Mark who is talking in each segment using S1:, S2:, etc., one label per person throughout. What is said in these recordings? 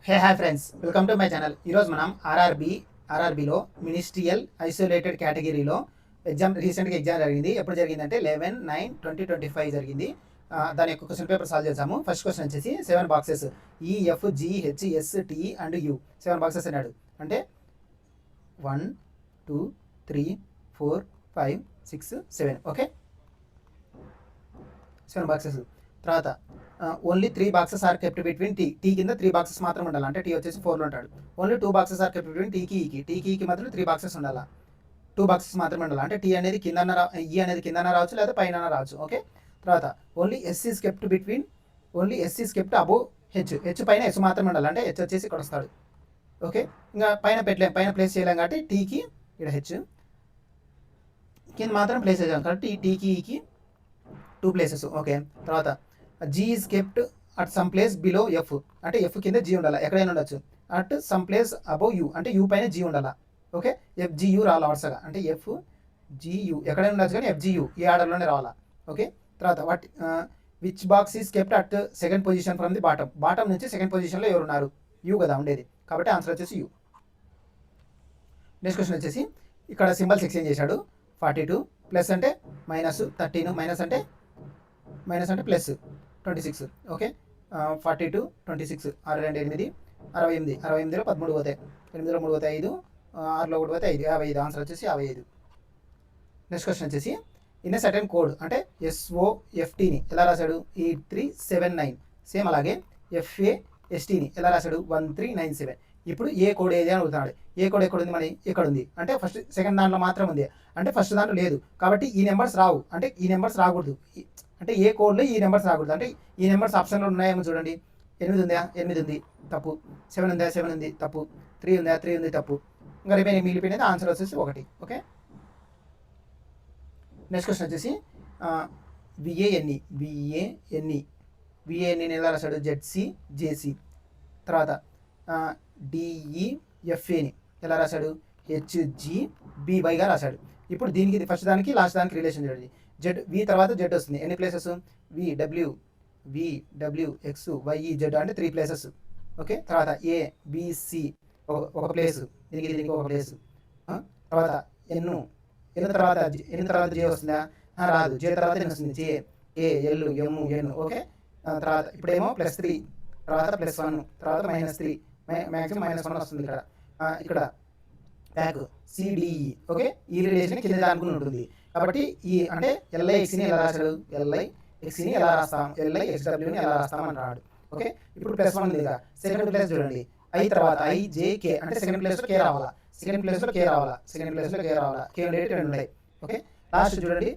S1: Hi friends, welcome to my channel. ఈరోజు మనం ఆర్ఆర్బీలో ministerial isolated కేటగిరీలో రీసెంట్గా ఎగ్జామ్ జరిగింది. ఎప్పుడు జరిగిందంటే 11/9/2025 జరిగింది. దాని యొక్క క్వశ్చన్ పేపర్ సాల్వ్ చేసాము. ఫస్ట్ క్వశ్చన్ వచ్చేసి 7 boxes EFGHST and U 7 boxes అన్నాడు. అంటే 1 2 3 4 5 6 7 ఓకే 7 బాక్సెస్. తర్వాత only 3 boxes are kept between T కింద 3 బాక్సెస్ మాత్రం ఉండాలి. అంటే టీ వచ్చేసి 4లో ఉంటాడు. Only 2 boxes are kept between టీకి మాత్రం 3 బాక్సెస్ ఉండాలి. 2 బాక్సెస్ మాత్రమే ఉండాలి. అంటే టీ అనేది కింద అనేది కింద రావచ్చు, లేదా పైన రావచ్చు. ఓకే. తర్వాత only S is kept above H పైన ఎస్ మాత్రమే ఉండాలి. అంటే హెచ్ వచ్చేసి ఇక్కడ వస్తాడు. ఓకే. ఇంకా పైన ప్లేస్ చేయలేం కాబట్టి టీకి ఇక్కడ హెచ్ కింద మాత్రం ప్లేస్ చేయాలి కాబట్టి టీకి 2 ప్లేసెస్. ఓకే. తర్వాత G is kept at some place below F. అంటే ఎఫ్ కింద జీ ఉండాలి, ఎక్కడైనా ఉండొచ్చు. At some place above U, అంటే యూ పైన జీ ఉండాలా. ఓకే. FGU రావాలా వరుసగా. అంటే FGU ఎక్కడైనా ఉండొచ్చు, కానీ FGU ఈ ఆర్డర్లోనే రావాలా. ఓకే. తర్వాత which box is kept at second position from the bottom నుంచి సెకండ్ పొజిషన్లో ఎవరు ఉన్నారు? యూ కదా ఉండేది, కాబట్టి ఆన్సర్ వచ్చేసి యూ. నెక్స్ట్ క్వశ్చన్ వచ్చేసి ఇక్కడ సింబల్స్ ఎక్స్చేంజ్ చేశాడు. 42 ప్లస్ అంటే మైనస్, 13 మైనస్ అంటే ప్లస్ 26. ఓకే. 42 26 6 2 8 68 68లో 13 పోతాయి, 8లో 3 పోతాయి 5, 6లో 1 పోతే 5 55. ఆన్సర్ వచ్చేసి 55. నెక్స్ట్ క్వశ్చన్ వచ్చేసి ఇన్ సర్టెన్ కోడ్ అంటే SOFTని ఎలా రాశాడు? 8379. సేమ్ అలాగే FASTని ఎలా రాశాడు? 1397. ఇప్పుడు ఏ కోడ్ ఏది అని అడుగుతున్నాడు. ఏ కోడ్ ఎక్కడ ఉంది? మరి ఎక్కడ ఉంది అంటే ఫస్ట్ సెకండ్ దాంట్లో మాత్రం ఉంది, అంటే ఫస్ట్ దాంట్లో లేదు. కాబట్టి ఈ నెంబర్స్ రావు, అంటే ఈ నెంబర్స్ రాకూడదు. అంటే ఏ కోడ్లో ఈ నెంబర్స్ రాకూడదు. అంటే ఈ నెంబర్స్ ఆప్షన్లో ఉన్నాయేమో చూడండి. 8 ఉందా? 8 ఉంది, తప్పు. 7 ఉందా? 7 ఉంది, తప్పు. 3 ఉందా? 3 ఉంది, తప్పు. ఇంకా రిమైనింగ్ మిగిలిపోయినది ఆన్సర్ వచ్చేసి 1. ఓకే. నెక్స్ట్ క్వశ్చన్ వచ్చేసి విఏఎన్ఈ ఎలా రాశాడు? ZCJC. తర్వాత DEFAని ఎలా రాశాడు? HGBYగా రాశాడు. ఇప్పుడు దీనికి ఫస్ట్ దానికి లాస్ట్ దానికి రిలేషన్ చూడండి. వి తర్వాత జెడ్ వస్తుంది. ఎన్ని ప్లేసెస్? VWXYZ అంటే 3 ప్లేసెస్. ఓకే. తర్వాత ABC ఒక ప్లేస్, దీనికి ఒక ప్లేస్. తర్వాత ఎన్ తర్వాత జే వస్తుందా? రాదు. జే తర్వాత ఎన్ వస్తుంది. JALM okay. తర్వాత ఇప్పుడేమో +3, తర్వాత +1, తర్వాత -3, మ్యాక్సిమం -1 వస్తుంది ఇక్కడ బ్యాక్ CDE. ఓకే. ఈ రిలేషన్ కింద దానికి ఉంటుంది. కాబట్టి ఈ అంటే LIXని ఎలా రాశాడు? LIXని ఎలా రాస్తాం? LIXWని ఎలా రాస్తాం అంటాడు. ఓకే. ఇప్పుడు +1 ఉంది కదా, సెకండ్ ప్లేస్ చూడండి. తర్వాత IJK అంటే సెకండ్ ప్లేస్లో K రావాలా. సెకండ్ ప్లేస్లో K రావాలా. K ఉండేవి 2 ఉన్నాయి. ఓకే. లాస్ట్ చూడండి,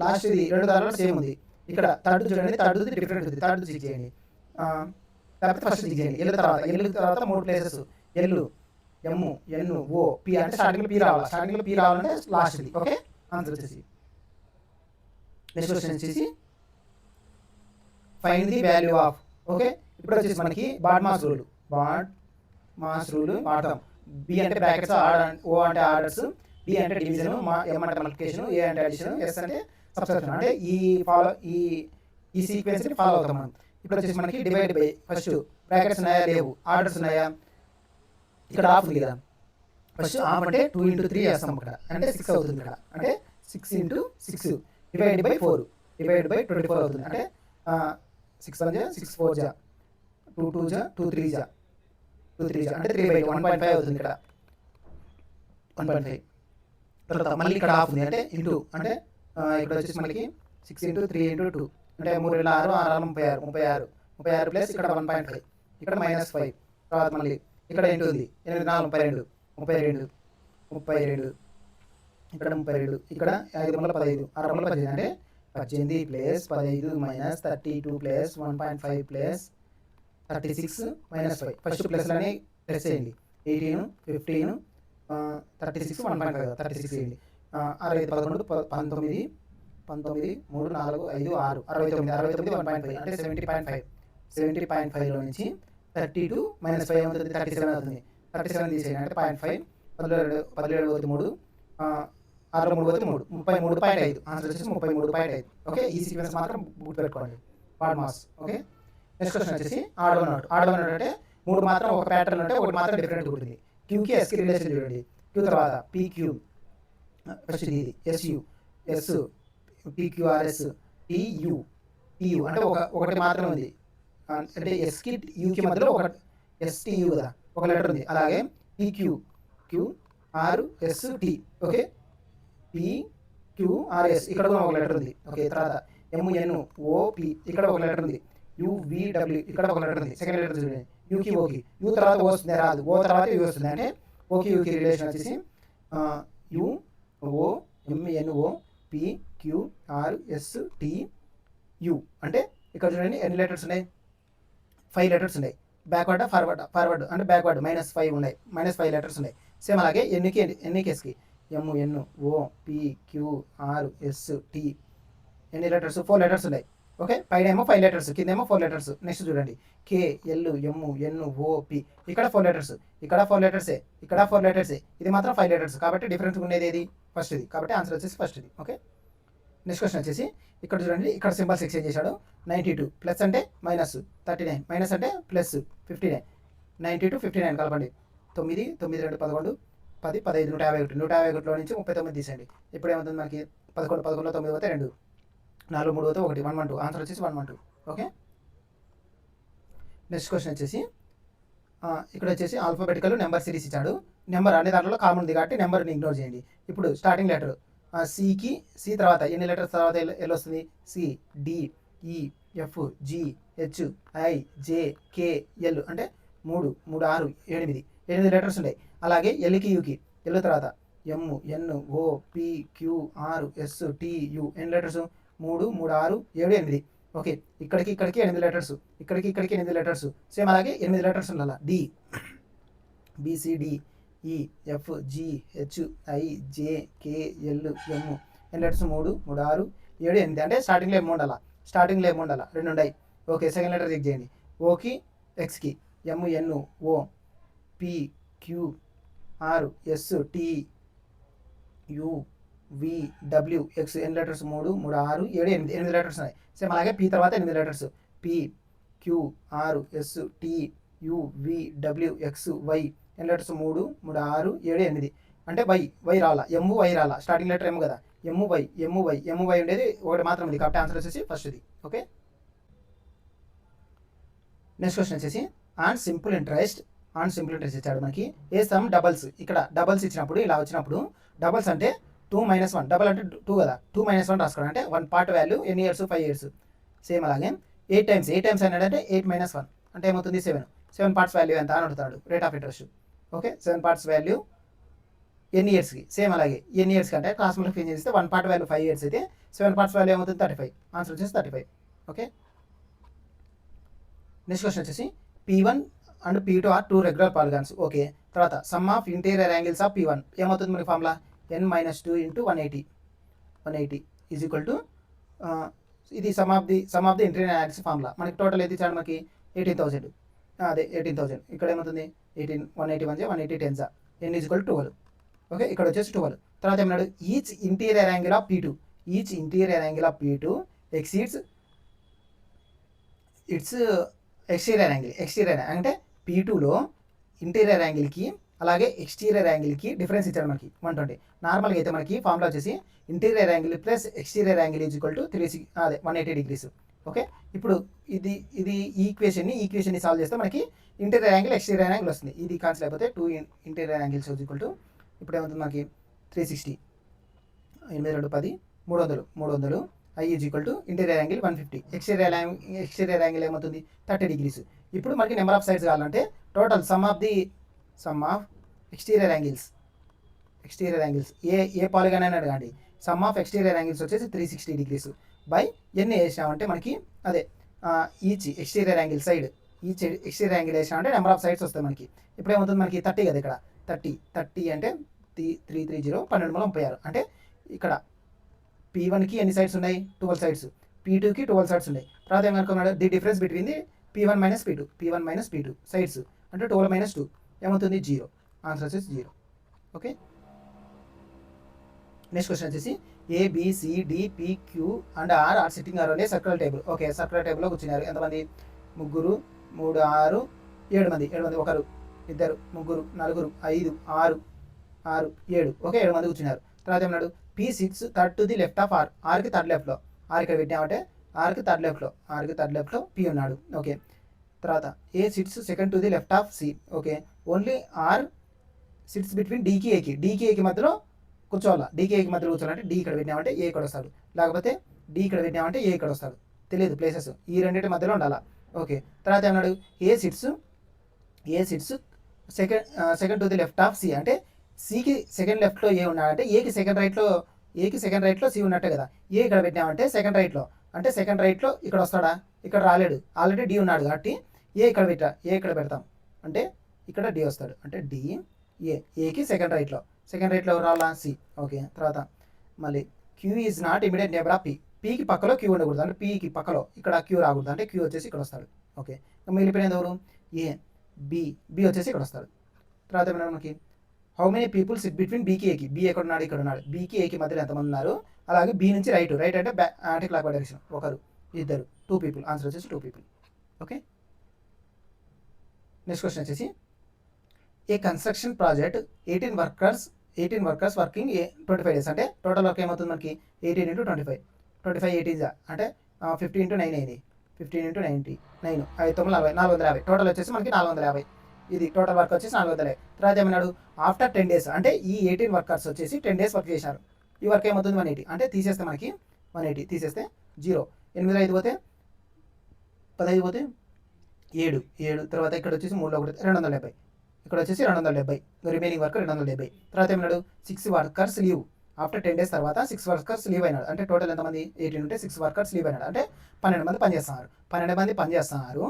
S1: లాస్ట్ ఇది 2 దానిలో సేమ్ ఉంది. ఇక్కడ థర్డ్ చూడండి, థర్డ్ది డిఫరెంట్ ఉంది. థర్డ్ చెక్ చేయండి, లేకపోతే ఫస్ట్ చెక్ చేయండి. ఎల్ తర్వాత 3 ప్లేసెస్. LMNOP అంటే స్టార్టింగ్లో P రావాలి. స్టార్టింగ్లో P రావాలంటే లాస్ట్ది. ఓకే. ఆన్సర్ వచ్చేసి నెక్స్ట్ క్వశ్చన్ వచ్చేసి find the value of. Okay. ఇప్పుడు వచ్చేసి మనకి బాడ్ మాస్ రూల్ వాడతాం. B అంటే బ్రాకెట్స్, O అంటే ఆర్డర్స్, D అంటే డివిజన్, M అంటే మల్టిప్లికేషన్, A అంటే అడిషన్, S అంటే సబ్ట్రాక్షన్. అంటే ఈ సీక్వెన్స్ని ఫాలో అవుతాం మనం. ఇప్పుడు వచ్చేసి మనకి డివైడ్ బై ఫస్ట్ బ్రాకెట్స్ ఉన్నాయా? లేవు. ఆర్డర్స్ ఉన్నాయా? ఇక్కడ ఆఫ్ ఉంది కదా. ఫస్ట్ ఆఫ్ అంటే 2 × 3 వేస్తాం ఇక్కడ, అంటే 6 అవుతుంది ఇక్కడ. అంటే 6 × 6 డివైడ్ బై 4 డివైడ్ బై 24 అవుతుంది. అంటే 6 1 6 4 2 2 2 3 అంటే 3/2 1.5 అవుతుంది ఇక్కడ. 1.5 తర్వాత మళ్ళీ ఇక్కడ ఆఫ్ ఉంది, అంటే ఇంటూ. అంటే ఇక్కడ వచ్చేసి మనకి 6 × 3 × 2 అంటే 3 6 6 36 ప్లస్ ఇక్కడ 1.5, ఇక్కడ -5. తర్వాత మళ్ళీ ఇక్కడ ఇంటూ ఉంది. 8 4 32 ఇక్కడ 32, ఇక్కడ 5 15 6 18 అంటే 18 plus 15 minus 32 plus 1.5 plus 36 -5. First ప్లస్లని ప్లస్ చేయండి. 18 15 36 1.5 36 చేయండి. 6 5 11 19 3 4 5 6 69 1.5 అంటే 70.5. 70.5లో నుంచి 32 - 5 అవుతుంది, 37 అవుతుంది. 37 తీసేయండి, అంటే 0.5. 17 పోతే 3, 6లో 3 పోతే 3, 33.5. ఆన్సర్ వచ్చేసి 33.5. ఓకే. ఈ సీక్వెన్స్ మాత్రం గుర్తుపెట్టుకోండి. Bad mass. Okay. Next question వచ్చేసి ఆడ్ వన్ అవుట్ అంటే మూడు మాత్రం ఒక ప్యాటర్న్ ఉంటే ఒకటి మాత్రం డిఫరెంట్ ఉంటుంది. క్యూకి ఎస్కి రిలేషన్ చూడండి. క్యూ తర్వాత పీక్యూ, ఫస్ట్ ఇది SU, S, PQRS, TU, TU అంటే ఒకటి మాత్రం ఉంది. అంటే ఎస్కి యూకి మధ్యలో ఒక ఎస్టీయు కదా, ఒక లెటర్ ఉంది. అలాగే PQ, QRS, T, okay, PQRS ఇక్కడ కూడా ఒక లెటర్ ఉంది. ఓకే, తర్వాత ఎంఎన్ఓపి ఇక్కడ ఒక లెటర్ ఉంది. యువిడబ్ల్యూ ఇక్కడ ఒక లెటర్ ఉంది. సెకండ్ లెటర్ చూడండి, యూకి ఓకి, యూ తర్వాత ఓ వస్తుంది, రాదు, ఓ తర్వాత యూ వస్తుంది. అంటే ఓకి యూకి రిలేషన్ వచ్చేసి U O MNO PQRS T U. అంటే ఇక్కడ చూడండి ఎన్ని లెటర్స్ ఉన్నాయి, 5 లెటర్స్ ఉన్నాయి. బ్యాక్వర్డ్ ఫార్వర్డ్ అంటే బ్యాక్వర్డ్ -5 ఉన్నాయి, -5 లెటర్స్ ఉన్నాయి. సేమ్ అలాగే ఎన్నికేస్కి ఎంఎన్ఓ పిక్యూఆర్ఎస్ టి ఎన్ని లెటర్స్, 4 లెటర్స్ ఉన్నాయి. ఓకే, పైన ఏమో 5 లెటర్స్, కిందేమో 4 లెటర్స్. నెక్స్ట్ చూడండి కే ఎల్ ఎమ్ ఎన్ ఓ పి ఇక్కడ 4 లెటర్స్, ఇక్కడ 4 లెటర్సే, ఇక్కడ 4 లెటర్సే, ఇది మాత్రం 5 లెటర్స్. కాబట్టి డిఫరెన్స్ ఉండేది ఏది, ఫస్ట్ ఇది. కాబట్టి ఆన్సర్ వచ్చేసి ఫస్ట్ ఇది. ఓకే, నెక్స్ట్ క్వశ్చన్ వచ్చేసి ఇక్కడ చూడండి, ఇక్కడ సింబల్స్ ఎక్స్చేంజ్ చేశాడు. 92 ప్లస్ అంటే -39, మైనస్ అంటే ప్లస్ 59, 92 59 కలపండి. 9 9 2 11 10 15 151, 151లో నుంచి 39 తీసేయండి. ఇప్పుడు ఏమవుతుంది మనకి 11 11లో 9 పోతే 2, 4 3 పోతే 1 112. ఆన్సర్ వచ్చేసి 112. ఓకే, నెక్స్ట్ క్వశ్చన్ వచ్చేసి ఇక్కడ వచ్చేసి ఆల్ఫాబెటికల్ నెంబర్ సిరీస్ ఇచ్చాడు. నెంబర్ అనే దాంట్లో కామన్ ఉంది కాబట్టి నెంబర్ని ఇగ్నోర్ చేయండి. ఇప్పుడు స్టార్టింగ్ లెటర్ సికి, సి తర్వాత ఎన్ని లెటర్స్ తర్వాత ఎల్ వస్తుంది, సి డి ఈ F G H I J K L అంటే 3 3 6 8 లెటర్స్ ఉన్నాయి. అలాగే ఎల్కి యూకి, ఎల్ తర్వాత M N O P Q R S T U ఎన్ని లెటర్స్, 3 3 6 7 8. ఓకే, ఇక్కడికి 8 లెటర్స్, ఇక్కడికి 8 లెటర్స్. సేమ్ అలాగే 8 లెటర్స్ ఉండాలి. డి బిసిడి ఈ F G H I J K L ఎమ్ ఎన్ని లెటర్స్, 3 3 6 7 8. అంటే స్టార్టింగ్లో ఏమి ఉండాలా, 2 ఉన్నాయి. ఓకే, సెకండ్ లెటర్ చెక్ చేయండి. ఓకి ఎక్స్కి M N O P Q R S T U V W X ఎన్ని లెటర్స్, 3 3 6 7 8 లెటర్స్ ఉన్నాయి. సేమ్ అలాగే పి తర్వాత 8 letters, P Q R S T U V W X Y ఎన్ని లెటర్స్, 3 3 6 7 8. అంటే why రాలా, వై రాలా, స్టార్టింగ్ లెటర్ ఏమో కదా, వై ఉండేది ఒకటి మాత్రం ఉంది. కాబట్టి ఆన్సర్ వచ్చేసి ఫస్ట్ ఇది. ఓకే, నెక్స్ట్ క్వశ్చన్ వచ్చేసి ఆన్ సింపుల్ ఇంట్రెస్ట్ ఇచ్చాడు మనకి. ఏ సమ్ డబల్స్, ఇక్కడ డబల్స్ ఇచ్చినప్పుడు ఇలా వచ్చినప్పుడు డబల్స్ అంటే 2 - 1, డబల్ అంటే 2 కదా, 2 - 1 రాసుకోవడం. అంటే 1 పార్ట్ వాల్యూ ఎన్ని ఇయర్స్, 5 ఇయర్స్. సేమ్ అలాగే 8 టైమ్స్ అన్నాడంటే 8 - 1 అంటే ఏమవుతుంది, 7 పార్ట్స్ వాల్యూ ఎంత అని అడుగుతాడు, rate of interest. Okay, 7 parts value ఎన్ని ఇయర్స్కి. సేమ్ అలాగే ఎన్ని ఇయర్స్కి అంటే క్లాస్ మల్టిప్లికేషన్ చేస్తే 1 పార్ట్ వాల్యూ 5 ఇయర్స్ అయితే 7 పార్ట్స్ వాల్యూ ఏమవుతుంది, 35. ఆన్సర్ వచ్చేసి 35. ఓకే, నెక్స్ట్ క్వశ్చన్ వచ్చేసి P1 and P2 are 2 regular polygons. Okay, తర్వాత sum of interior angles of P1 ఏమవుతుంది మనకి formula, n - 2 × 180 is equal to ఇది sum of the interior angles formula. మనకి total అయితే ఇచ్చాడు మనకి 18,000. అదే 18,000. ఇక్కడ ఏమవుతుంది 18 181 180 10 n ఈజ్ ఈక్వల్ 12. ఓకే, ఇక్కడ వచ్చేసి 12. తర్వాత ఏమన్నాడు, each interior angle of P2 exceeds it's exterior angle అంటే P2లో ఇంటీరియర్ యాంగిల్కి అలాగే ఎక్స్టీరియర్ యాంగిల్కి డిఫరెన్స్ ఇచ్చాడు మనకి 120. నార్మల్గా అయితే మనకి ఫార్ములా వచ్చేసి interior angle plus exterior angle is equal to 180 degrees. Okay, ఇప్పుడు ఇది ఈక్వేషన్ని సాల్వ్ చేస్తే మనకి ఇంటీరియర్ యాంగిల్ ఎక్స్టీరియర్ యాంగిల్ వస్తుంది. ఇది కాన్సెల్ అయిపోతే 2 interior angles is equal to ఇప్పుడు ఏమవుతుంది మనకి 360 8 2 10 300 I is equal to interior angle 150. Exterior angle ఏమవుతుంది 30 డిగ్రీస్. ఇప్పుడు మనకి నెంబర్ ఆఫ్ సైడ్స్ కావాలంటే total some of exterior angles A polygon అని అడగండి. సమ్ ఆఫ్ ఎక్స్టీరియర్ యాంగిల్స్ వచ్చేసి 360 డిగ్రీస్ బై ఎన్ని వేసామంటే మనకి అదే each exterior angle side exterior angle వేసామంటే నెంబర్ ఆఫ్ సైడ్స్ వస్తాయి మనకి. ఇప్పుడు ఏమవుతుంది మనకి 30 కదా, ఇక్కడ 30 అంటే 330 1236. అంటే ఇక్కడ P1కి ఎన్ని సైడ్స్ ఉన్నాయి, 12 సైడ్స్, P2కి 12 సైడ్స్ ఉన్నాయి. తర్వాత ఏమనుకున్నాడు, the difference between the P1 - P2 sides అంటే 12 - 2 ఏమవుతుంది 0. ఆన్సర్ వచ్చేసి 0. ఓకే, నెక్స్ట్ క్వశ్చన్ వచ్చేసి ABCD PQ and R are sitting around a circular table. Okay, circular టేబుల్లో కూర్చున్నారు ఎంతమంది, 3 3 6 7 మంది ఒకరు, ఇద్దరు, ముగ్గురు, నలుగురు, 5, 6, 7 ఓకే 7 మంది కూర్చున్నారు. తర్వాత ఏమన్నాడు P6 third to the left of R, ఆర్కి థర్డ్ లెఫ్ట్లో, ఆర్ ఇక్కడ పెట్టామంటే ఆర్కి థర్డ్ లెఫ్ట్లో P ఉన్నాడు. ఓకే తర్వాత A sits second to the left of C. Okay only R sits between డీకి ఏకి మధ్యలో కూర్చోవాలా. డీకి ఏకి మధ్యలో కూర్చోవాలంటే డి ఇక్కడ పెట్టినామంటే ఏ ఇక్కడ వస్తాడు, లేకపోతే డి ఇక్కడ పెట్టినామంటే ఏ ఇక్కడ వస్తాడు. తెలియదు ప్లేసెస్, ఈ రెండింటి మధ్యలో ఉండాలా. ఓకే తర్వాత ఏమన్నాడు A sits second to the left of C, అంటే సికి సెకండ్ లెఫ్ట్లో ఏ ఉన్నాడంటే ఏకి సెకండ్ రైట్లో సి ఉన్నట్టే కదా. ఏ ఇక్కడ పెట్టినామంటే సెకండ్ రైట్లో, అంటే సెకండ్ రైట్లో ఇక్కడ వస్తాడా, ఇక్కడ రాలేడు, ఆల్రెడీ డి ఉన్నాడు కాబట్టి ఏ ఇక్కడ పెడతాం అంటే ఇక్కడ డి వస్తాడు, అంటే డి ఏకి సెకండ్ రైట్లో ఎవరు రావాలా సి. ఓకే తర్వాత మళ్ళీ Q is not immediate neighbour of P, పీకి పక్కలో క్యూ ఉండకూడదు, అంటే పీకి పక్కలో ఇక్కడ క్యూ రాకూడదు, అంటే క్యూ వచ్చేసి ఇక్కడ వస్తాడు. ఓకే మిగిలిపోయినది ఎవరు ఏ బి వచ్చేసి ఇక్కడ వస్తాడు. తర్వాత ఏమన్నా మనకి how many people sit between బీకి ఏకి, బి ఎక్కడ ఉన్నాడు ఇక్కడ ఉన్నాడు, బీకి ఏకి మధ్యలో ఎంతమంది ఉన్నారు. అలాగే బి నుంచి రైట్ అంటే యాంటీ క్లాక్ డైరెక్షన్, ఒకరు, ఇద్దరు, 2 people, ఆన్సర్ వచ్చేసి 2 people. ఓకే నెక్స్ట్ క్వశ్చన్ వచ్చేసి a construction project 18 workers working 25 days, అంటే టోటల్ వర్క్ ఏమవుతుంది మనకి 18 into 25, 25 18 అంటే 50 into 9 అయింది, 15 into 90 9 5 9 40 450, టోటల్ వచ్చేసి మనకి 450. ఇది టోటల్ వర్క్ వచ్చేసి 450. తర్వాత ఏమన్నాడు ఆఫ్టర్ 10 days, అంటే ఈ 18 వర్కర్స్ వచ్చేసి 10 days వర్క్ చేశారు. ఈ వర్క్ ఏమవుతుంది 180, అంటే తీసేస్తే మనకి 180 తీసేస్తే 0, 8 5 పోతే 15 పోతే 7, తర్వాత ఇక్కడ వచ్చేసి 3లో 1 270, ఇక్కడ వచ్చేసి 270, రిమైనింగ్ వర్క్ 270. తర్వాత ఏమన్నాడు 6 వర్కర్స్ లీవ్ ఆఫ్టర్ 10 days, తర్వాత 6 వర్కర్స్ లీవ్ అయినాడు, అంటే టోటల్ ఎంతమంది 18 ఉంటే 6 వర్కర్స్ లీవ్ అయినాడు, అంటే 12 మంది పనిచేస్తున్నారు.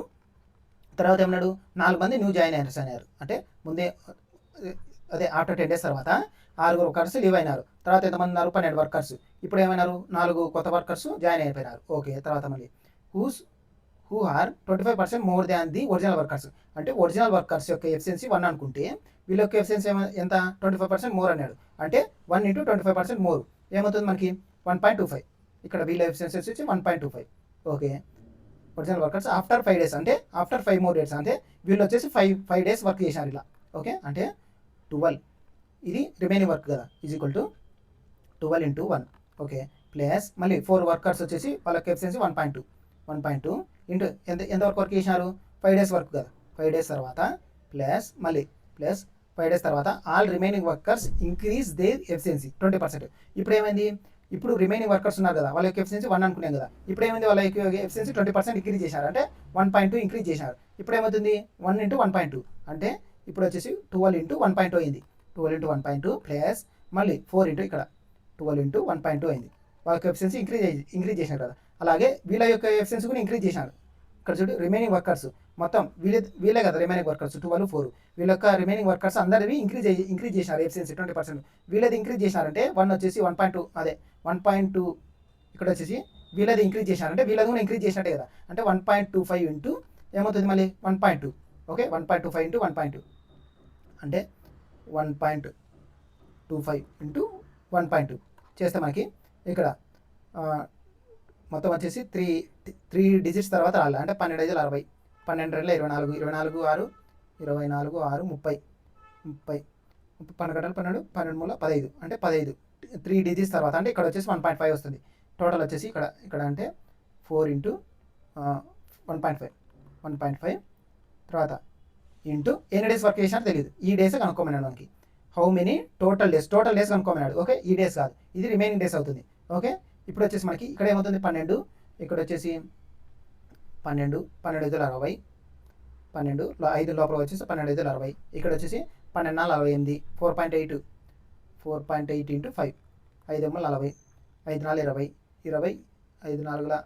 S1: తర్వాత ఏమన్నాడు 4 మంది న్యూ జాయినర్స్ అన్నారు, అంటే ముందే అదే ఆఫ్టర్ 10 days తర్వాత 6 వర్కర్స్ లీవ్ అయినారు. తర్వాత ఎంతమంది ఉన్నారు 12 వర్కర్స్, ఇప్పుడు ఏమైనారు 4 కొత్త వర్కర్స్ జాయిన్ అయిపోయినారు. ఓకే తర్వాత మళ్ళీ who are 25% more than the original workers, అంటే ఒరిజినల్ వర్కర్స్ యొక్క ఎఫిషియన్సీ 1 అనుకుంటే వీళ్ళ యొక్క ఎఫిషియన్సీ ఎంత 25% మోర్ అన్నాడు, అంటే 1 into 25% మోర్ ఏమవుతుంది మనకి 1.25, ఇక్కడ వీళ్ళ ఎఫిషియన్సీ వచ్చి 1.25. Okay original workers after 5 days, అంటే ఆఫ్టర్ 5 more days, అంటే వీళ్ళు వచ్చేసి 5 days వర్క్ చేశారు ఇలా. ఓకే అంటే 12, ఇది రిమైనింగ్ వర్క్ కదా, is equal to 12 into 1. Okay plus మళ్ళీ 4 వర్కర్స్ వచ్చేసి వాళ్ళకి ఎఫిషియన్సీ 1.2 ఇంటూ ఎంతవరకు వర్క్ చేసినారు 5 days వర్క్ కదా, 5 days తర్వాత ప్లస్ 5 days తర్వాత all remaining workers increase their efficiency 20%. ఇప్పుడు ఏమైంది, ఇప్పుడు రిమైనింగ్ వర్కర్స్ ఉన్నారు కదా, వాళ్ళ యొక్క ఎఫిషియన్సీ 1 అనుకున్నాం కదా, ఇప్పుడు ఏమైంది వాళ్ళ యొక్క ఎఫిషియన్సీ 20% ఇంక్రీజ్ చేశారు, అంటే 1.2 ఇంక్రీజ్ చేశారు. ఇప్పుడు ఏమవుతుంది 1 into 1.2, అంటే ఇప్పుడు వచ్చేసి 12 into 1.2 అయింది, 12 into 1.2 ప్లస్ మళ్ళీ 4 into ఇక్కడ 12 into 1.2 అయింది. వాళ్ళ యొక్క ఎఫిషియన్సీ ఇంక్రీజ్ చేశారు కదా, అలాగే వీళ్ళ యొక్క ఎఫిషియన్సీ కూడా ఇంక్రీజ్ చేశారు. ఇక్కడ చూడు రిమైనింగ్ వర్కర్స్ మొత్తం వీళ్ళే కదా రిమైనింగ్ వర్కర్స్ 12 4, వీళ్ళ యొక్క రిమైనింగ్ వర్కర్స్ అందరివి ఇంక్రీజ్ చేసినారు ఎఫిషియన్సీ 20%. వీళ్ళది ఇంక్రీజ్ చేసినారంటే 1 వచ్చేసి 1.2 అదే 1.2, ఇక్కడ వచ్చేసి వీళ్ళది ఇంక్రీజ్ చేసినారంటే వీళ్ళది కూడా ఇంక్రీజ్ చేసినట్టే కదా, అంటే 1.25 ఇంటూ ఏమవుతుంది మళ్ళీ 1.2. ఓకే 1.25 ఇంటూ 1.2 అంటే 1.25 ఇంటూ 1.2 చేస్తే మనకి ఇక్కడ మొత్తం వచ్చేసి 3 digits తర్వాత రావాలి, అంటే 12 5 60, 12 2 24, 24 6 24 6 30 12 12 12 15, అంటే 15 3 digits తర్వాత, అంటే ఇక్కడ వచ్చేసి 1.5 వస్తుంది. టోటల్ వచ్చేసి ఇక్కడ అంటే 4 into 1.5 తర్వాత ఇంటూ ఎన్ని డేస్ వర్క్ చేసినా తెలియదు, ఈ డేస్ కనుక్కోమన్నాడు మనకి. హౌ మెనీ టోటల్ డేస్ కనుక్కోమన్నాడు. ఓకే ఈ డేస్ కాదు, ఇది రిమైనింగ్ డేస్ అవుతుంది. ఓకే ఇప్పుడు వచ్చేసి మనకి ఇక్కడ ఏమవుతుంది 12, ఇక్కడ వచ్చేసి 12 12 5 60, 12 5 లోపల వచ్చేసి 12 5 60, ఇక్కడ వచ్చేసి 12 4 48, 4.8 into 5, 5 40, 5 4 20, 20 5 4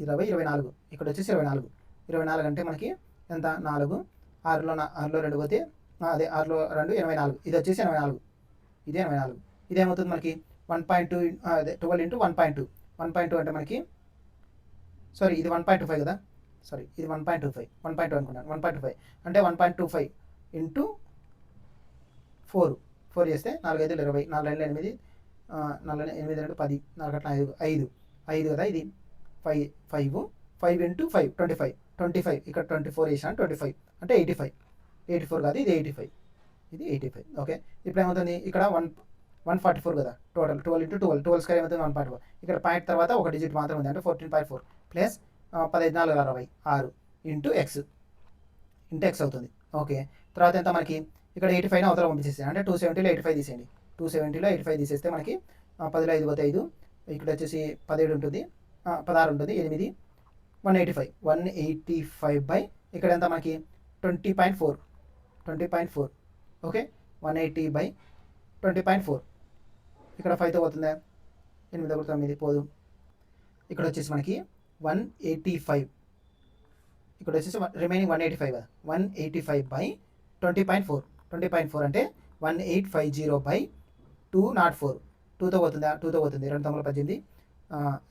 S1: 20 24, ఇక్కడ వచ్చేసి 24 అంటే మనకి ఎంత 4, 6లో 2 పోతే అదే 6లో 2 84, ఇది వచ్చేసి 84, ఇది 84, ఇదేమవుతుంది మనకి 1.2 అదే 12 into 1.2 అంటే మనకి సారీ ఇది 1.25 కదా, సారీ ఇది 1.25 1.2 అనుకున్నాను 1.25 అంటే 1.25 ఇంటూ 4 చేస్తే 4 5 20, 4 8 8, 4 8 2 10, 4 5 కదా, ఇది 5 into 5 25 ఇక్కడ 24 వేసాను 25, అంటే 84 కాదు, ఇది 85, ఇది 85. ఓకే, ఇప్పుడు ఏమవుతుంది ఇక్కడ 144 కదా టోటల్, 12 × 12, 12 స్క్వేర్ ఏమవుతుంది 144. ఇక్కడ పాయింట్ తర్వాత ఒక డిజిట్ మాత్రం ఉంది అంటే 14.4 ప్లస్ 15×4 = 60 ఇంటూ ఎక్స్ అవుతుంది. ఓకే, తర్వాత ఎంత మనకి ఇక్కడ 85 అవతల పంపించేస్తే అంటే 270లో 85 తీసేయండి. 270లో 85 తీసేస్తే మనకి 10లో 5 పోతే 5, ఇక్కడ వచ్చేసి 17 ఉంటుంది, 16 ఉంటుంది, 8, 185 బై ఇక్కడ ఎంత మనకి 20.4. Okay, 180 by 20.4. ఇక్కడ 5తో పోతుందా, 8 × 9 పోదు. ఇక్కడ వచ్చేసి మనకి 185, ఇక్కడ వచ్చేసి రిమైనింగ్ 185 కదా, 185 బై 20.4. 20.4 అంటే 1850 బై 204. 2తో పోతుందా, 2తో పోతుంది, 2 9 18,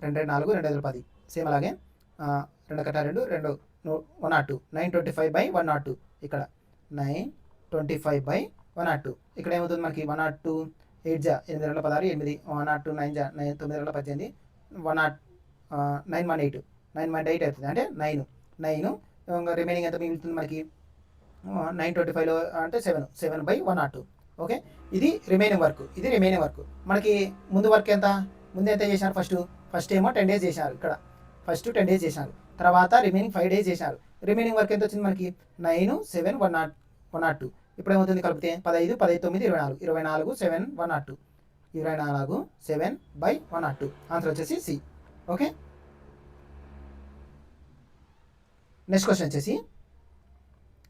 S1: 2 4 2 5 10. సేమ్ అలాగే 2 1 2 2 102, 925 బై 102. ఇక్కడ 925 బై 102. ఇక్కడ ఏమవుతుంది మనకి 102 8 జా 8 2 16 8, 102 9 జా 9 9 2 18, 918 918 అవుతుంది అంటే 9. రిమైనింగ్ ఎంత మిగులుతుంది మనకి 925లో అంటే 7 బై 102. ఓకే, ఇది రిమైనింగ్ వర్క్. మనకి ముందు వర్క్ ఎంత చేశారు, ఫస్ట్ ఏమో 10 days చేశారు. ఇక్కడ ఫస్ట్ 10 days చేశారు, తర్వాత రిమైనింగ్ 5 days చేశారు. రిమైనింగ్ వర్క్ ఎంత వచ్చింది మనకి 9 7 102. ఇప్పుడు ఏమవుతుంది కలిపితే 15 15 9 24 7 102, 24 7 బై 102. ఆన్సర్ వచ్చేసి సి. ఓకే, నెక్స్ట్ క్వశ్చన్ వచ్చేసి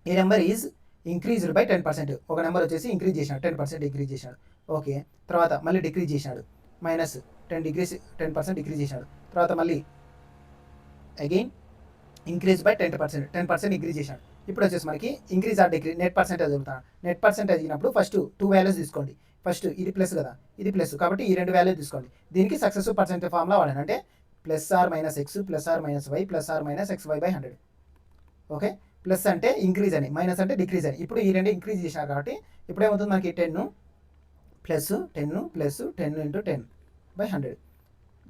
S1: ఏ నెంబర్ ఈజ్ ఇంక్రీజ్డ్ బై 10%. ఒక నెంబర్ వచ్చేసి ఇంక్రీజ్ చేశాడు, 10% ఇంక్రీజ్ చేశాడు. ఓకే, తర్వాత మళ్ళీ డిక్రీజ్ చేశాడు, -10% డిక్రీజ్ చేశాడు. తర్వాత మళ్ళీ అగైన్ ఇంక్రీజ్ బై 10% ఇంక్రీజ్ చేశాడు. ఇప్పుడు వచ్చేసి మనకి increase or decrease net percentage అడుగుతాను. నెట్ పర్సెంటేజ్ అయినప్పుడు ఫస్ట్ 2 వాల్యూస్ తీసుకోండి. ఫస్ట్ ఇది ప్లస్ కదా, ఇది ప్లస్, కాబట్టి ఈ 2 వాల్యూస్ తీసుకోండి. దీనికి సక్సెసివ్ పర్సెంటేజ్ ఫార్ములా వాడండి, అంటే +r - x +r - y +r - xy/100. Okay, plus అంటే ఇంక్రీజ్ అని, మైనస్ అంటే డిక్రీజ్ అని. ఇప్పుడు ఈ 2 ఇంక్రీజ్ చేశారు కాబట్టి ఇప్పుడు ఏమవుతుంది మనకి 10 + 10 + 10 × 10/100,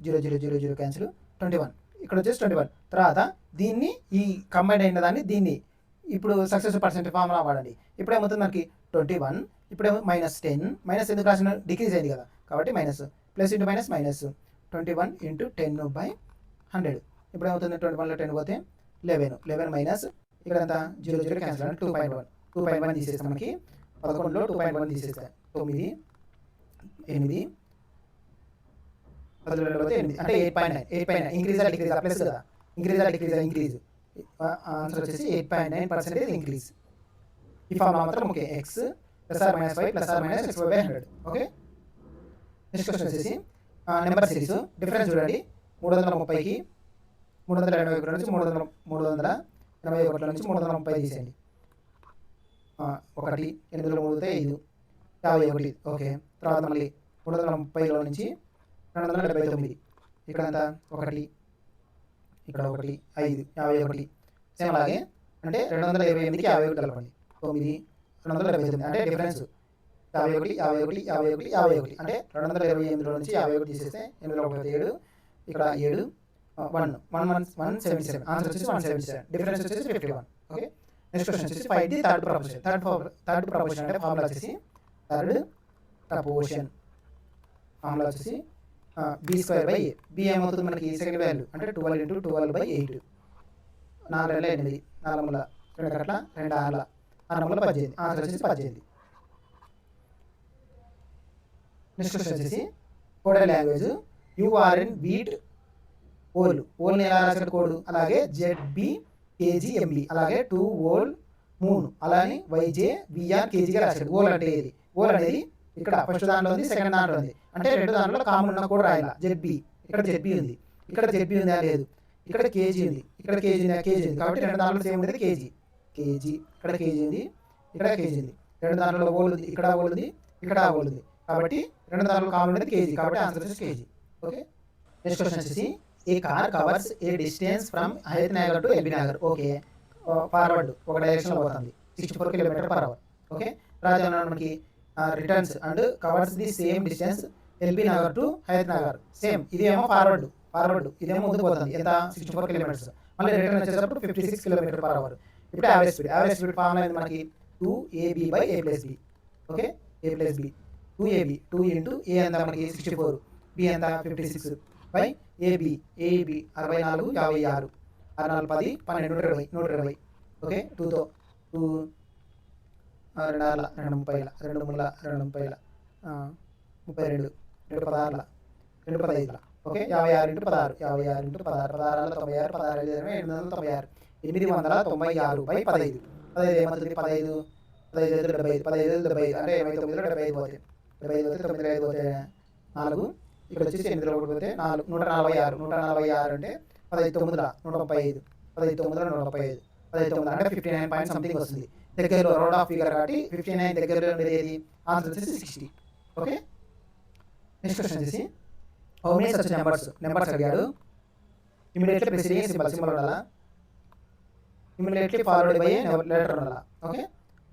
S1: 0 0 0 0 క్యాన్సిల్, 21. ఇక్కడ వచ్చేసి 21. తర్వాత దీన్ని ఈ కంబైన్ అయిన దాన్ని దీన్ని ఇప్పుడు సక్సెసివ్ పర్సెంటేజ్ ఫార్ములా వాడండి. ఇప్పుడు ఏమవుతుంది మనకి 21, ఇప్పుడేమో -10, మైనస్ ఎందుకు రాసిన, డిక్రీజ్ అయింది కదా కాబట్టి minus, plus into minus minus, 21 × 10/100. ఇప్పుడు ఏమవుతుంది 21లో 10 పోతే 11 మైనస్ ఇక్కడ ఎంత 0 0 క్యాన్సిల్ అంటే 2.1 తీసేస్తే మనకి 11లో 2.1 తీసేస్తే 9 8 10 పోతే 8 అంటే 8.9 ఇంక్రీజ్ ఆర్ డిక్రీజ్, ప్లస్ కదా, ఇంక్రీజ్ ఆన్సర్ వచ్చేసి 8.9% ఇంక్రీజ్. ఈ ఫార్ములా మాత్రం okay, x +r - y +r - xy/100. Okay, next question వచ్చేసి నెంబర్ సిరీస్ డిఫరెన్స్ చూడండి. 330కి 381 నుంచి 381 నుంచి 330 తీసేయండి. 1 8లో 3 5 51. ఓకే, తర్వాత మళ్ళీ 330లో నుంచి 279, ఇక్కడ ఎంత 1, ఇక్కడ 1 5 51. సేమ్ అలాగే అంటే 228కి 51 కలపండి, 9 279 అంటే డిఫరెన్స్ 51 అంటే 228లో నుంచి 51 తీసేస్తే 8లో 7, ఇక్కడ 7 177. ఆన్సర్ వచ్చేసి 177, డిఫరెన్స్ వచ్చేసి 51. ఓకే, నెక్స్ట్ క్వశ్చన్ వచ్చేసి find the third proportion. Third proportion అంటే ఫార్ములా వచ్చేసి ఫార్ములా వచ్చేసి b²/a. b ఏమవుతుంది మనకి సెకండ్ వాల్యూ అంటే 12 × 12/8, 4 2 8, 4 2 2 2 6 18. ఆన్సర్ వచ్చేసి 18. నెక్స్ట్ క్వశ్చన్ వచ్చేసి కోడెడ్ లాంగ్వేజ్ యూఆర్ఎన్ బీట్ ఓల్ని ఎలా రాశాడు కోడ్, అలాగే ZB KG MB, అలాగే 2 ఓల్ 3, అలానే YJ VR KGగా రాశాడు. ఓల్ అంటే ఏది, ఓల్ అనేది ఇక్కడ ఫస్ట్ దాంట్లో ఉంది, సెకండ్ దాంట్లో ఉంది, అంటే 2 దాంట్లో కామన్ ఉన్న కోడ్ రాయాలి. ZB ఇక్కడ ZB ఉంది, ఇక్కడ ZB ఉందా లేదు, ఇక్కడ KG ఉంది, ఇక్కడ KG ఉందా, KG ఉంది, కాబట్టి 2 దాంట్లో సేమ్ ఉండేది KG. ఇక్కడ KG ఉంది, ఇక్కడ KG ఉంది, 2 దాంట్లో ఓల్ ఉంది, ఇక్కడ ఓల్ ఉంది, ఇక్కడ ఓల్ ఉంది, కాబట్టి 2 దాంట్లో కామన్ ఉండేది KG, కాబట్టి ఆన్సర్ వచ్చేసి KG. ఓకే, నెక్స్ట్ క్వశ్చన్ వచ్చేసి a car covers a distance from Hayat Nagar to LB Nagar. Okay, forward ఒక డైరెక్షన్లో పోతుంది 64 km/h. ఓకే, తర్వాత మనకి returns and covers the same distance LB Nagar to Hayat Nagar. Same ఇదేమో ఫార్వర్డ్, ఇదేమో ముందుకు పోతుంది ఎంత 64 km. మళ్ళీ రిటర్న్ వచ్చేటప్పుడు 56 km/h. ఇప్పుడు యావరేజ్ స్పీడ్ ఫార్ములా ఏంది మనకి 2ab/a+b. Okay, a+b 2ab 2 into ఏ ఎంత మనకి 64, బి ఎంత 56 బై ఏబి 64 56 64 10 12 120. ఓకే, 2తో 2 2 6 2 30 2 3 2 30 32 2 16 2 15. ఓకే, 56 ఇంటూ 16 56 ఇంటూ 16 16 96 16 896 896/15 15 ఏమవుతుంది 15 15 75 15 75 అంటే 89 75 పోతాయి 75 పోతే 95 పోతే 4 ఇక్కడ వచ్చేసి 8 ఒకటి పోతే 4 146 146 అంటే 15 9 135 15 9 135 15 9 అంటే 59 పాయింట్ సంథింగ్ వస్తుంది. దగ్గరలో రౌండ్ ఆఫ్ ఫిగర్ కాబట్టి 59 దగ్గరలో ఉండేది ఏది ఆన్సర్ వచ్చేసి 60. ఓకే, నెక్స్ట్ క్వశ్చన్ వచ్చేసి హౌ మెనీ సచ్ నెంబర్స్ అడిగాడు. ఇమీడియట్లీ ప్రిసీడింగ్ సింబల్ ఉండాలా, ఇమీడియట్లీ ఫాలోడ్ బై లెటర్ ఉండాలా. Okay,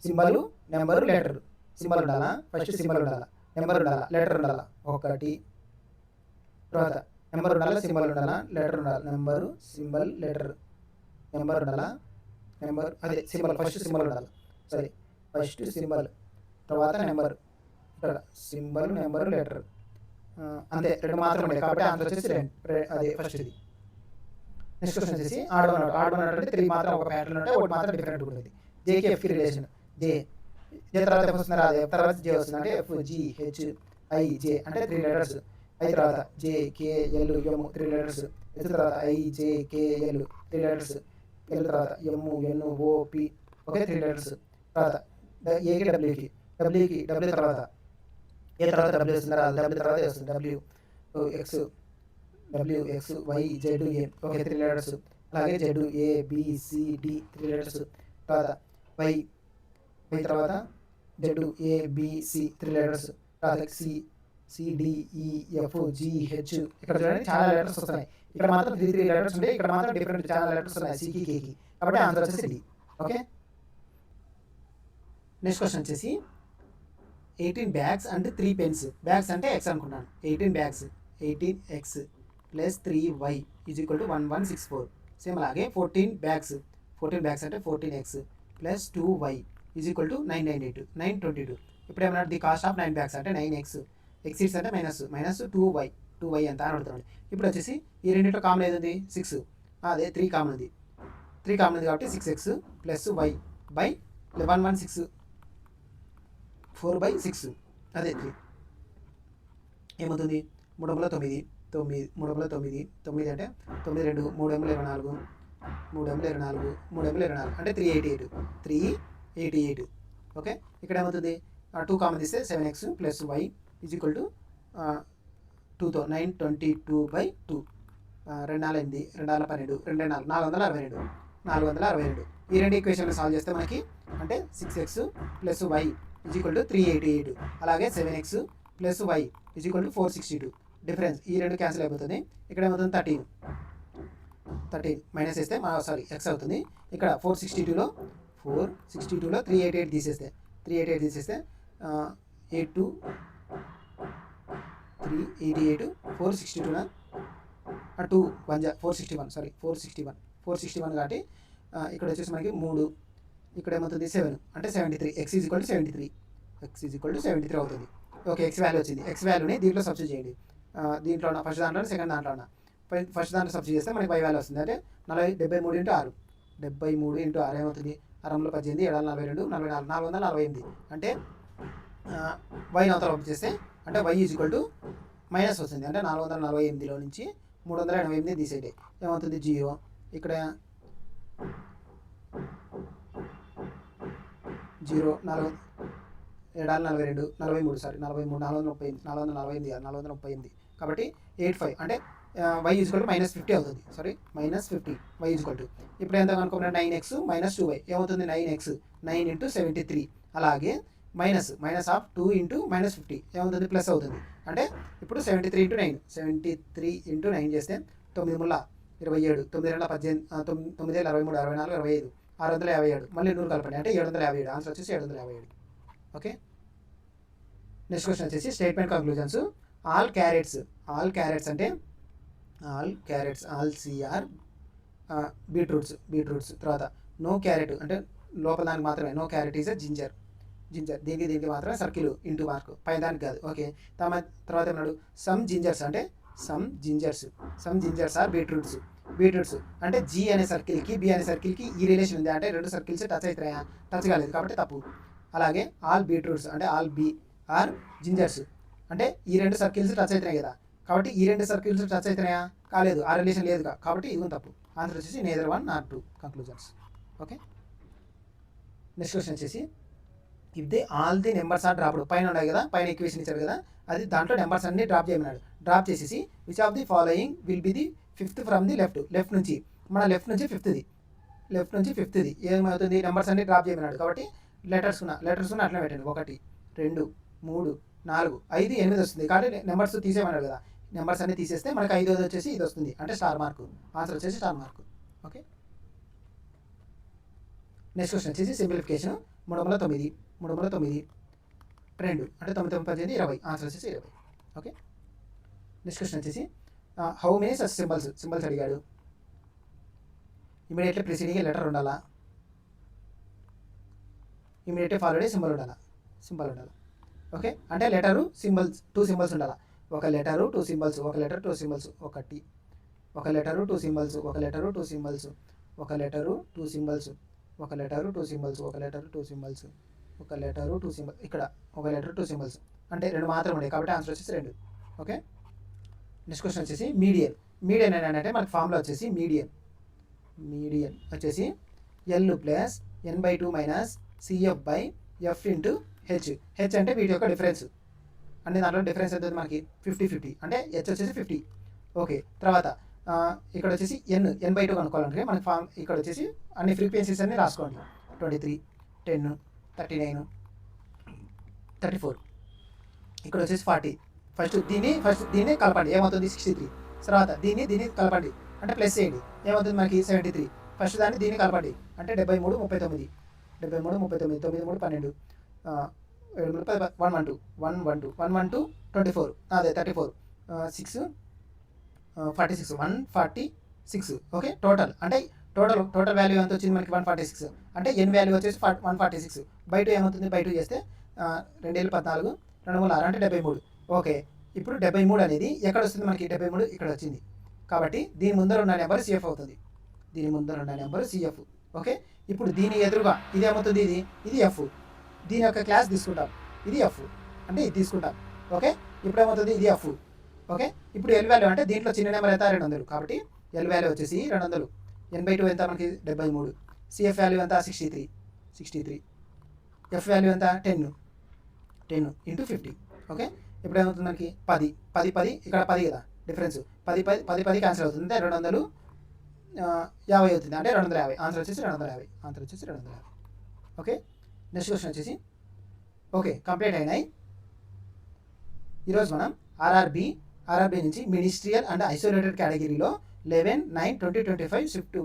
S1: symbol number letter, symbol ఉండాలా, ఫస్ట్ సింబల్ ఉండాలా, నెంబర్ ఉండాలా, లెటర్ ఉండాలా. ఒకటి తర్వాత నెంబర్ ఉండాలా, సింబల్ ఉండాలా, లెటర్ ఉండాలి. నెంబరు సింబల్ లెటర్, నెంబర్ ఉండాలా, నెంబర్ అదే సింబల్ ఫస్ట్ సింబల్ ఉండాలి. సరే, ఫస్ట్ సింబల్ తర్వాత నెంబర్, ఇక్కడ సింబల్ నెంబరు లెటర్, అంతే రెండు మాత్రం ఉండే కాబట్టి ఆన్సర్ వచ్చేసి అదే ఫస్ట్ ఇది. నెక్స్ట్ క్వశ్చన్ వచ్చేసి ఆడ్ వన్ అంటే 3 మాత్రం ఒక ప్యాటర్న్ ఉంటే ఒకటి మాత్రం డిఫరెంట్ ఉంటుంది. జేకి ఎఫ్కి రిలేషన్, జే తర్వాత ఎఫ్ వస్తుంది రాదు, ఎఫ్ తర్వాత జే వస్తుంది అంటే F G H I J అంటే 3 లెటర్స్. ఐ తర్వాత J K L M 3 letters. H తర్వాత I J K L 3 letters. L తర్వాత M N O P okay 3 letters. తర్వాత ఏకి డబ్ల్యూకి డబ్ల్యూ తర్వాత ఏ తర్వాత డబ్ల్యూ వస్తుంది రాదు, డబ్ల్యూ తర్వాత వస్తుంది W X Y Z A okay 3 letters. అలాగే Z A B C D 3 letters. తర్వాత వై తర్వాత Z A B C 3 letters. తర్వాత సిడిఈఎఫ్ జిహెచ్ ఇక్కడ చూడండి చాలా లెటర్స్ వస్తున్నాయి. ఇక్కడ మాత్రం 3 లెటర్స్ ఉంటాయి, ఇక్కడ మాత్రం డిఫరెంట్ చాలా లెటర్స్ ఉన్నాయి సికి కేకి కాబట్టి ఆన్సర్ వచ్చేసి డి. ఓకే, నెక్స్ట్ క్వశ్చన్ వచ్చేసి 18 బ్యాగ్స్ అండ్ 3 పెన్స్. బ్యాగ్స్ అంటే ఎక్స్ అనుకున్నాను. 18 bags 18x plus 3y is equal to 1164. Same అలాగే 14 బ్యాగ్స్ అంటే 14x plus 2y is equal to 998 922. ఇప్పుడు ఏమన్నా ది కాస్ట్ ఆఫ్ 9 బ్యాగ్స్ అంటే 9x, ఎక్సిడ్స్ అంటే మైనస్ 2y ఎంత అని అడుగుతున్నాడు. ఇప్పుడు వచ్చేసి ఈ రెండింటిలో కామన్ ఏది ఉంది 6, అదే 3 కామన్ ఉంది కాబట్టి 6x ప్లస్ y బై 116 4/6 అదే 3 ఏమవుతుంది 3 9 9 3 9 9 అంటే 9 2 3 24 అంటే 388. ఓకే, ఇక్కడ ఏమవుతుంది 2 కామన్ తీస్తే 7x plus y is equal to 2తో 922/2 2 4 8 2 12 2 4 462 ఈ రెండు ఈక్వేషన్లు సాల్వ్ చేస్తే మనకి అంటే 6x plus y is equal to 388. అలాగే 7x plus y is equal to 462. Difference ఈ రెండు క్యాన్సిల్ అయిపోతుంది. ఇక్కడ ఏమవుతుంది 13 మైనస్ వేస్తే ఎక్స్ అవుతుంది. ఇక్కడ 462లో 388 తీసేస్తే 82 388 462 2 1 461 కాబట్టి ఇక్కడ వచ్చేసి మనకి 3 ఇక్కడ ఏమవుతుంది 7 అంటే 73. ఎక్స్ ఈజ్ ఈక్వల్ టు 73 అవుతుంది. ఓకే, ఎక్స్ వాల్యూ వచ్చింది. ఎక్స్ వాల్యూని దీంట్లో సబ్స్టిట్యూట్ చేయండి. దీంట్లో ఫస్ట్ దాంట్లో సెకండ్ దాంట్లో ఫస్ట్ దాంట్లో సబ్స్టిట్యూట్ చేస్తే మనకి y వాల్యూ వస్తుంది అంటే 73 × 6 ఏమవుతుంది 6 18 7 42 44 448 అంటే y అవతల పంపించేస్తే అంటే y is equal to minus వస్తుంది అంటే 448లో నుంచి 388 తీసేయండి ఏమవుతుంది 0. ఇక్కడ 0 4 7 42 43 438 కాబట్టి 85 అంటే y ఈజ్ ఈక్వల్ టు -50 అవుతుంది. -50 y ఈజ్ ఈక్వల్ టు ఇప్పుడు ఎంత కనుక్కున్నాం 9x మైనస్ 2y ఏమవుతుంది 9x 9 × 73. అలాగే మైనస్ ఆఫ్ 2 × -50 ఏమవుతుంది ప్లస్ అవుతుంది అంటే ఇప్పుడు 73 × 9 73 × 9 చేస్తే 9 × 27 9 × 18 9 23 64 25 657 మళ్ళీ 100 కలపండి అంటే 757. ఆన్సర్ వచ్చేసి 757. ఓకే, నెక్స్ట్ క్వశ్చన్ వచ్చేసి స్టేట్మెంట్ కంక్లూజన్స్. ఆల్ క్యారెట్స్ అంటే ఆల్ సిఆర్ బీట్రూట్స్ తర్వాత నో క్యారెట్ అంటే లోపల దానికి మాత్రమే, no carrot is a ginger. దీనికి మాత్రమే సర్కిల్ ఇంటూ మార్క్, పైన దానికి కాదు. ఓకే, తర్వాత ఏమన్నాడు, సమ్ జింజర్స్ అంటే సమ్ జింజర్స్ ఆర్ బీట్రూట్స్ అంటే జీ అనే సర్కిల్కి బి అనే సర్కిల్కి ఈ రిలేషన్ ఉంది, అంటే రెండు సర్కిల్స్ టచ్ అవుతున్నాయా, టచ్ కాలేదు కాబట్టి తప్పు. అలాగే ఆల్ బీట్రూట్స్ అంటే ఆల్ బి ఆర్ జింజర్స్ అంటే ఈ రెండు సర్కిల్స్ టచ్ అవుతున్నాయి కదా, కాబట్టి ఈ రెండు సర్కిల్స్ టచ్ అవుతున్నాయా, కాలేదు, ఆ రిలేషన్ లేదు కాబట్టి ఇది తప్పు. ఆన్సర్ వచ్చేసి neither 1 nor 2 conclusions. Okay, next question వచ్చేసి if they all the numbers are dropped, పైన ఉన్నాయి కదా, పైన ఈక్వేషన్ ఇచ్చారు కదా, అది దాంట్లో నెంబర్స్ అన్ని డ్రాప్ చేయమన్నాడు. డ్రాప్ చేసేసి which of the following will be the fifth from the left నుంచి, మన లెఫ్ట్ నుంచి ఫిఫ్త్ది ఏమవుతుంది, నెంబర్స్ అన్ని డ్రాప్ చేయమన్నాడు కాబట్టి లెటర్స్ ఉన్న అట్లా పెట్టండి. 1 2 3 4 5 8 వస్తుంది కాబట్టి నెంబర్స్ తీసేయమన్నాడు కదా, నెంబర్స్ అన్ని తీసేస్తే మనకి 5వ వచ్చేసి ఇది వస్తుంది, అంటే స్టార్ మార్కు. ఆన్సర్ వచ్చేసి star mark. Okay, next question వచ్చేసి సింప్లిఫికేషన్. 3 9 2 అంటే 9 9 18 20, ఆన్సర్ వచ్చేసి 20. ఓకే, నెక్స్ట్ క్వశ్చన్ వచ్చేసి హౌ మెనీ సచ్ సింబల్స్ అడిగాడు. ఇమీడియట్లీ ప్రిసీడింగ్ లెటర్ ఉండాలా, ఇమీడియట్లీ ఫాలోడ్ సింబల్ ఉండాలా. ఓకే, అంటే లెటరు సింబల్స్ 2 సింబల్స్ ఉండాలా, ఒక లెటరు 2 సింబల్స్, ఒక లెటర్ 2 సింబల్స్, ఒక లెటరు 2 సింబల్స్, ఒక లెటరు 2 సింబల్స్, ఒక లెటరు 2 సింబల్స్, ఒక లెటరు 2 సింబల్స్, ఒక లెటరు 2 సింబల్స్, ఒక లెటరు 2 సింబల్స్, ఇక్కడ ఒక లెటర్ 2 సింబల్స్, అంటే 2 మాత్రం ఉన్నాయి కాబట్టి ఆన్సర్ వచ్చేసి 2. ఓకే, నెక్స్ట్ క్వశ్చన్ వచ్చేసి మీడియన్ ఏంటంటే మనకి ఫార్ములా వచ్చేసి మీడియన్ వచ్చేసి L plus n/2 minus CF by F into H అంటే వీటి యొక్క డిఫరెన్స్, అంటే దాంట్లో డిఫరెన్స్ ఎంత మనకి 50-50, అంటే హెచ్ వచ్చేసి 50. ఓకే, తర్వాత ఇక్కడ వచ్చేసి n/2 కనుక్కోవాలంటే మనకి ఇక్కడ వచ్చేసి అన్ని ఫ్రీక్వెన్సీస్ అన్ని రాసుకోండి. 23 10 39 34, ఇక్కడ వచ్చేసి 40. ఫస్ట్ దీన్ని కలపండి, ఏమవుతుంది 63. తర్వాత దీన్ని కలపండి అంటే ప్లస్ చేయండి, ఏమవుతుంది మనకి 73. ఫస్ట్ దీన్ని కలపండి అంటే 73 39 9 3 12 112 24, అదే 34 6 46 146. ఓకే, టోటల్ వాల్యూ ఎంత వచ్చింది మనకి 146, అంటే n వాల్యూ వచ్చేసి 146 బై 2 ఏమవుతుంది, బై 2 చేస్తే 2 14 2 3 6 అంటే 73. ఓకే, ఇప్పుడు 73 అనేది ఎక్కడ వస్తుంది మనకి, 73 ఇక్కడ వచ్చింది కాబట్టి దీని ముందర ఉన్న నెంబర్ సిఎఫ్ అవుతుంది, ఓకే, ఇప్పుడు దీని ఎదురుగా ఇది ఏమవుతుంది, ఇది ఎఫ్, దీని యొక్క క్లాస్ తీసుకుంటాం, ఇది ఎఫ్ అంటే ఇది తీసుకుంటాం. ఓకే, ఇప్పుడు ఏమవుతుంది, ఇది ఎఫ్. ఓకే, ఇప్పుడు ఎల్ వాల్యూ అంటే దీంట్లో చిన్న నెంబర్ ఎంత 200 కాబట్టి ఎల్ వాల్యూ వచ్చేసి 200, n/2 ఎంత మనకి 73, సిఎఫ్ వాల్యూ ఎంత 63, ఎఫ్ వాల్యూ ఎంత 10 ఇంటూ 50. ఓకే, ఇప్పుడు ఏమవుతుంది మనకి 10 ఇక్కడ 10 కదా డిఫరెన్స్, 10 క్యాన్సిల్ అవుతుంది, అంటే 250 అవుతుంది, అంటే 250. ఆన్సర్ వచ్చేసి 250. ఓకే, నెక్స్ట్ క్వశ్చన్ వచ్చేసి ఓకే కంప్లీట్ అయినాయి. ఈరోజు మనం ఆర్ఆర్బి నుంచి మినిస్ట్రియల్ అండ్ ఐసోలేటెడ్ కేటగిరీలో 11, 9, 20, 25 షిఫ్ట్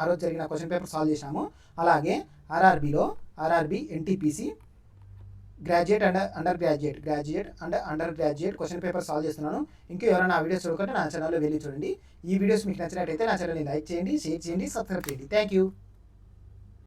S1: ఆ రోజు జరిగిన క్వశ్చన్ పేపర్ సాల్వ్ చేసాము. అలాగే RRB NTPC graduate and under graduate question paper solve చేస్తున్నాను. ఇంకా ఎవరైనా ఆ వీడియోస్ చూడకుంటే నా ఛానల్లో వెళ్ళి చూడండి. ఈ వీడియోస్ మీకు నచ్చినట్టయితే నా ఛానల్ని లైక్ చేయండి, షేర్ చేయండి, సబ్స్క్రైబ్ చేయండి. Thank you.